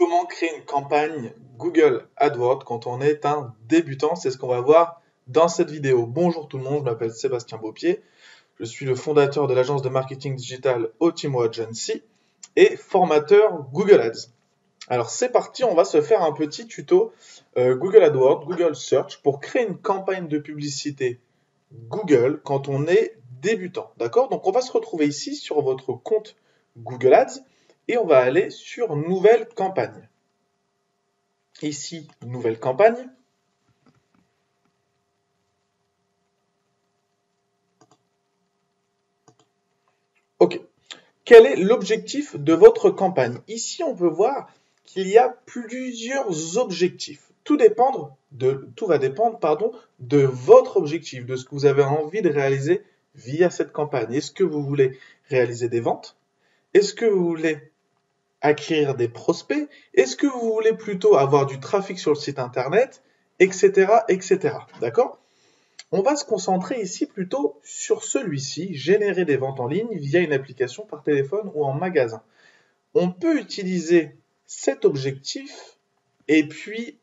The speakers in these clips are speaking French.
Comment créer une campagne Google AdWords quand on est un débutant? C'est ce qu'on va voir dans cette vidéo. Bonjour tout le monde, je m'appelle Sébastien Beaupied. Je suis le fondateur de l'agence de marketing digital Otimo Agency et formateur Google Ads. Alors c'est parti, on va se faire un petit tuto Google AdWords, Google Search pour créer une campagne de publicité Google quand on est débutant. D'accord? Donc on va se retrouver ici sur votre compte Google Ads et on va aller sur Nouvelle campagne. Ici, Nouvelle campagne. OK. Quel est l'objectif de votre campagne? Ici, on peut voir qu'il y a plusieurs objectifs. Tout va dépendre, de votre objectif, de ce que vous avez envie de réaliser via cette campagne. Est-ce que vous voulez réaliser des ventes? Est-ce que vous voulez acquérir des prospects? Est-ce que vous voulez plutôt avoir du trafic sur le site internet, etc., etc. D'accord? On va se concentrer ici plutôt sur celui-ci, générer des ventes en ligne via une application par téléphone ou en magasin. On peut utiliser cet objectif et puis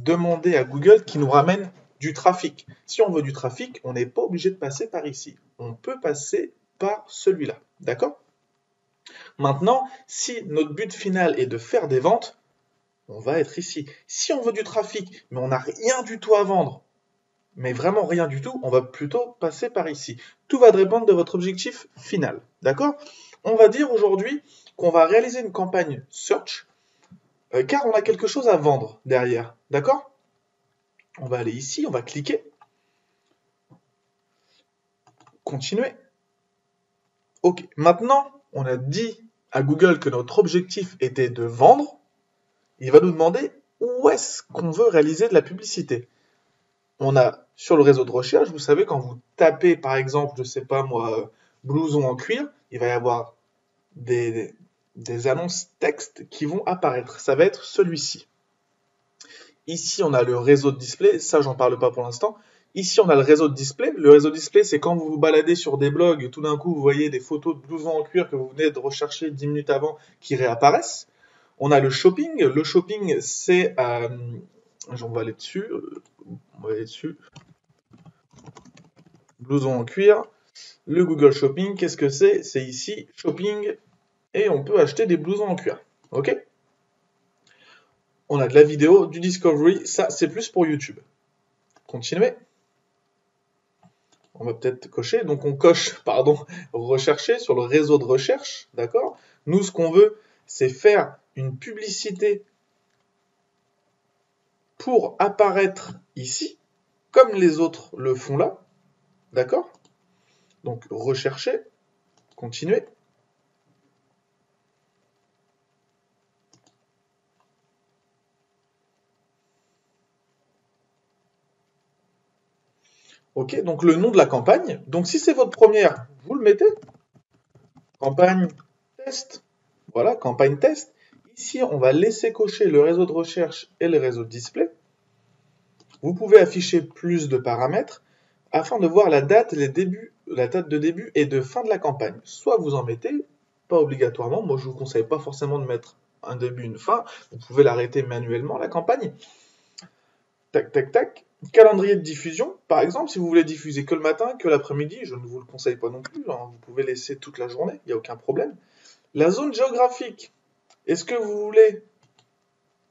demander à Google qui nous ramène du trafic. Si on veut du trafic, on n'est pas obligé de passer par ici. On peut passer par celui-là. D'accord? Maintenant, si notre but final est de faire des ventes, on va être ici. Si on veut du trafic, mais on n'a rien du tout à vendre, mais vraiment rien du tout, on va plutôt passer par ici. Tout va dépendre de votre objectif final. D'accord? On va dire aujourd'hui qu'on va réaliser une campagne search, car on a quelque chose à vendre derrière. D'accord? On va aller ici, on va cliquer. Continuer. OK. Maintenant, on a dit à Google que notre objectif était de vendre. Il va nous demander où est-ce qu'on veut réaliser de la publicité. On a sur le réseau de recherche, vous savez, quand vous tapez par exemple, je sais pas moi, blouson en cuir, il va y avoir des annonces texte qui vont apparaître. Ça va être celui-ci. Ici, on a le réseau de display. Ça, j'en parle pas pour l'instant. Ici, on a le réseau de display. Le réseau de display, c'est quand vous vous baladez sur des blogs et tout d'un coup, vous voyez des photos de blousons en cuir que vous venez de rechercher 10 minutes avant qui réapparaissent. On a le shopping. Le shopping, c'est... on va aller dessus. Blouson en cuir. Le Google Shopping, qu'est-ce que c'est? C'est ici, shopping, et on peut acheter des blousons en cuir. OK? On a de la vidéo, du discovery, ça c'est plus pour YouTube. Continuez. On va peut-être cocher, donc on coche, rechercher sur le réseau de recherche, d'accord? Nous, ce qu'on veut, c'est faire une publicité pour apparaître ici, comme les autres le font là, d'accord? Donc rechercher, continuer. OK, donc le nom de la campagne. Donc si c'est votre première, vous le mettez. Campagne test. Voilà, campagne test. Ici, on va laisser cocher le réseau de recherche et le réseau de display. Vous pouvez afficher plus de paramètres afin de voir la date de début et de fin de la campagne. Soit vous en mettez, pas obligatoirement. Moi, je ne vous conseille pas forcément de mettre un début, une fin. Vous pouvez l'arrêter manuellement, la campagne. Tac, tac, tac. Calendrier de diffusion, par exemple, si vous voulez diffuser que le matin, que l'après-midi, je ne vous le conseille pas non plus, hein, vous pouvez laisser toute la journée, il n'y a aucun problème. La zone géographique, est-ce que vous voulez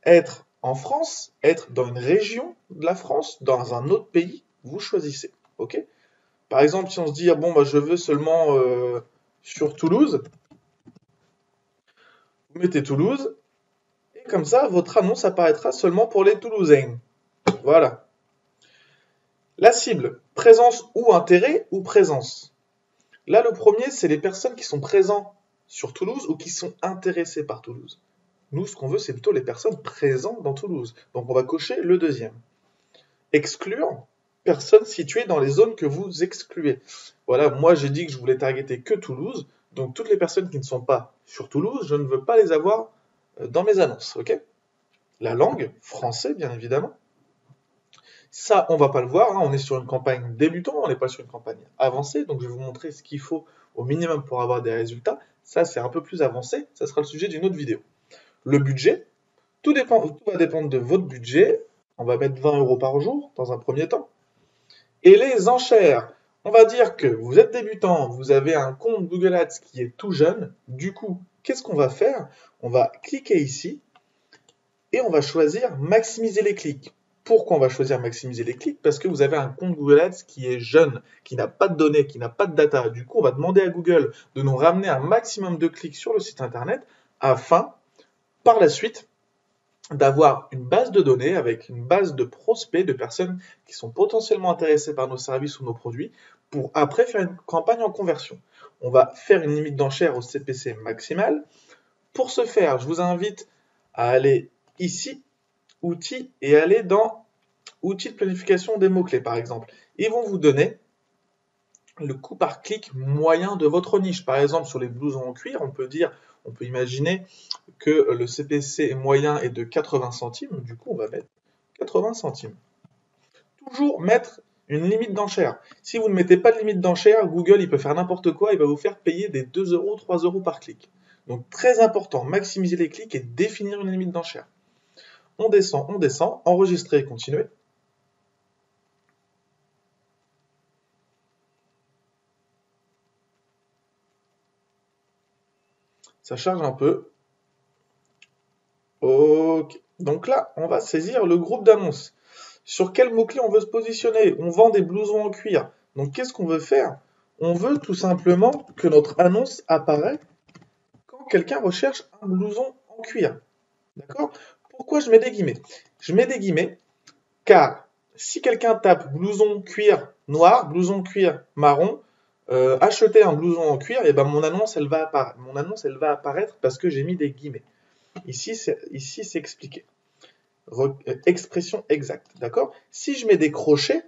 être en France, être dans une région de la France, dans un autre pays? Vous choisissez, ok? Par exemple, si on se dit, ah bon, bah, je veux seulement sur Toulouse, vous mettez Toulouse, et comme ça, votre annonce apparaîtra seulement pour les Toulousains. Voilà. La cible, présence ou intérêt ou présence. Là, le premier, c'est les personnes qui sont présentes sur Toulouse ou qui sont intéressées par Toulouse. Nous, ce qu'on veut, c'est plutôt les personnes présentes dans Toulouse. Donc, on va cocher le deuxième. Exclure, personnes situées dans les zones que vous excluez. Voilà, moi, j'ai dit que je voulais targeter que Toulouse. Donc, toutes les personnes qui ne sont pas sur Toulouse, je ne veux pas les avoir dans mes annonces. Ok? La langue, français, bien évidemment. Ça, on va pas le voir, hein. On est sur une campagne débutant, on n'est pas sur une campagne avancée, donc je vais vous montrer ce qu'il faut au minimum pour avoir des résultats. Ça, c'est un peu plus avancé, ça sera le sujet d'une autre vidéo. Le budget, Tout va dépendre de votre budget. On va mettre 20 € par jour dans un premier temps. Et les enchères, on va dire que vous êtes débutant, vous avez un compte Google Ads qui est tout jeune. Du coup, qu'est-ce qu'on va faire? On va cliquer ici et on va choisir maximiser les clics. Pourquoi on va choisir maximiser les clics? Parce que vous avez un compte Google Ads qui est jeune, qui n'a pas de données, qui n'a pas de data. Du coup, on va demander à Google de nous ramener un maximum de clics sur le site internet afin, par la suite, d'avoir une base de données avec une base de prospects, de personnes qui sont potentiellement intéressées par nos services ou nos produits, pour après faire une campagne en conversion. On va faire une limite d'enchère au CPC maximal. Pour ce faire, je vous invite à aller ici, outils, et aller dans outils de planification des mots-clés, par exemple. Ils vont vous donner le coût par clic moyen de votre niche. Par exemple, sur les blousons en cuir, on peut imaginer que le CPC moyen est de 80 centimes. Du coup, on va mettre 80 centimes. Toujours mettre une limite d'enchère. Si vous ne mettez pas de limite d'enchère, Google il peut faire n'importe quoi, il va vous faire payer des 2 €, 3 € par clic. Donc très important, maximiser les clics et définir une limite d'enchère. On descend, enregistrer et continuer. Ça charge un peu. Ok. Donc là, on va saisir le groupe d'annonces. Sur quel mot-clé on veut se positionner? On vend des blousons en cuir. Donc qu'est-ce qu'on veut faire? On veut tout simplement que notre annonce apparaisse quand quelqu'un recherche un blouson en cuir. D'accord? Pourquoi je mets des guillemets? Je mets des guillemets car si quelqu'un tape blouson cuir noir, blouson cuir marron, acheter un blouson en cuir, et ben mon annonce elle va apparaître. Mon annonce elle va apparaître parce que j'ai mis des guillemets. Ici c'est expliqué. Expression exacte, d'accord? Si je mets des crochets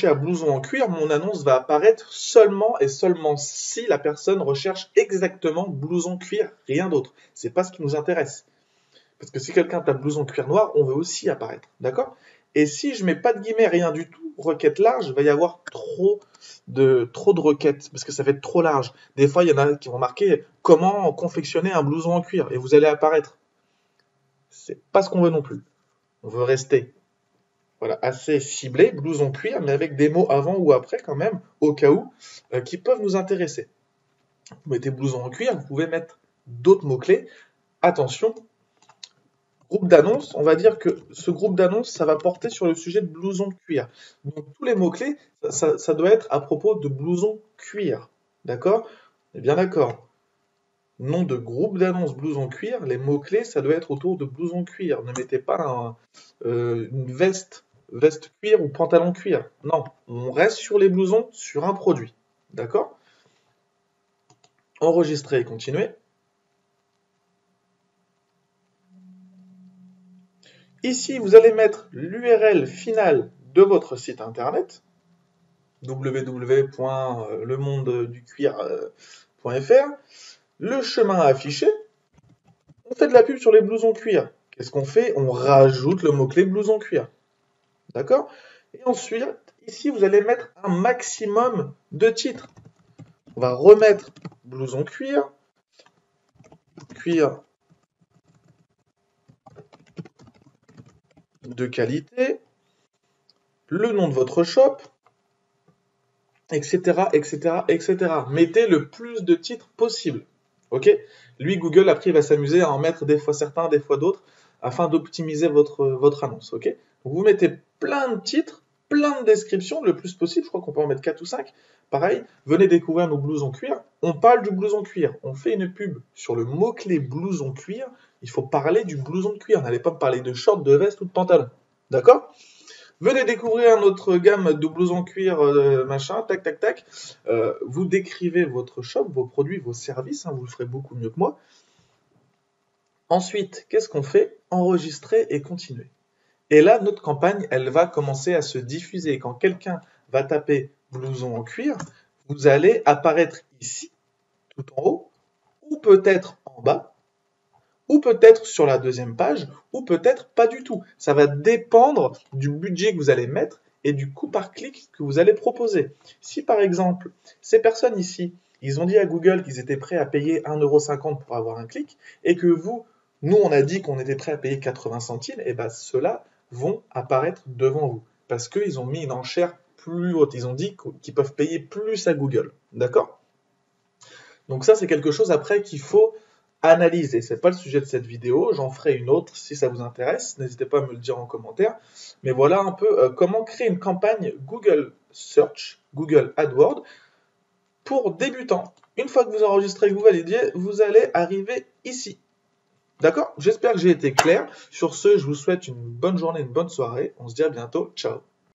à blouson en cuir, mon annonce va apparaître seulement et seulement si la personne recherche exactement blouson cuir, rien d'autre. C'est pas ce qui nous intéresse. Parce que si quelqu'un tape blouson cuir noir, on veut aussi apparaître, d'accord? Et si je mets pas de guillemets, rien du tout, requête large, il va y avoir trop de requêtes, parce que ça va être trop large. Des fois, il y en a qui vont marquer comment confectionner un blouson en cuir, et vous allez apparaître. C'est pas ce qu'on veut non plus. On veut rester assez ciblé, blouson cuir, mais avec des mots avant ou après quand même, au cas où, qui peuvent nous intéresser. Vous mettez blouson en cuir, vous pouvez mettre d'autres mots-clés. Attention, groupe d'annonces, on va dire que ce groupe d'annonces, ça va porter sur le sujet de blouson cuir. Donc tous les mots-clés, ça doit être à propos de blouson cuir. D'accord? On est bien d'accord. Nom de groupe d'annonces blouson cuir, les mots-clés, ça doit être autour de blouson cuir. Ne mettez pas une veste cuir ou pantalon cuir. Non, on reste sur les blousons, sur un produit. D'accord? Enregistrer et continuer. Ici, vous allez mettre l'URL finale de votre site internet, www.lemondeducuir.fr. Le chemin à afficher, on fait de la pub sur les blousons cuir. Qu'est-ce qu'on fait? On rajoute le mot-clé blouson cuir. D'accord? Et ensuite, ici, vous allez mettre un maximum de titres. On va remettre blouson cuir, cuir de qualité, le nom de votre shop, etc., etc., etc. Mettez le plus de titres possible. Ok? Lui, Google, après, il va s'amuser à en mettre des fois certains, des fois d'autres, afin d'optimiser votre annonce. Ok? Donc, vous mettez plein de titres, plein de descriptions, le plus possible. Je crois qu'on peut en mettre 4 ou 5. Pareil, venez découvrir nos blousons cuir. On parle du blouson cuir. On fait une pub sur le mot-clé blouson cuir. Il faut parler du blouson de cuir. N'allez pas me parler de short, de veste ou de pantalon. D'accord? Venez découvrir notre gamme de blousons cuir, machin, tac, tac, tac. Vous décrivez votre shop, vos produits, vos services, hein, vous le ferez beaucoup mieux que moi. Ensuite, qu'est-ce qu'on fait? Enregistrer et continuer. Et là, notre campagne, elle va commencer à se diffuser. Quand quelqu'un va taper blouson en cuir, vous allez apparaître ici, tout en haut, ou peut-être en bas, ou peut-être sur la deuxième page, ou peut-être pas du tout. Ça va dépendre du budget que vous allez mettre et du coût par clic que vous allez proposer. Si par exemple, ces personnes ici, ils ont dit à Google qu'ils étaient prêts à payer 1,50 € pour avoir un clic, et que vous, Nous, on a dit qu'on était prêt à payer 80 centimes, et ben ceux-là vont apparaître devant vous. Parce qu'ils ont mis une enchère plus haute. Ils ont dit qu'ils peuvent payer plus à Google. D'accord? Donc ça, c'est quelque chose après qu'il faut analyser. C'est pas le sujet de cette vidéo. J'en ferai une autre si ça vous intéresse. N'hésitez pas à me le dire en commentaire. Mais voilà un peu comment créer une campagne Google Search, Google AdWords pour débutants. Une fois que vous enregistrez et que vous validez, vous allez arriver ici. D'accord? J'espère que j'ai été clair. Sur ce, je vous souhaite une bonne journée, une bonne soirée. On se dit à bientôt. Ciao.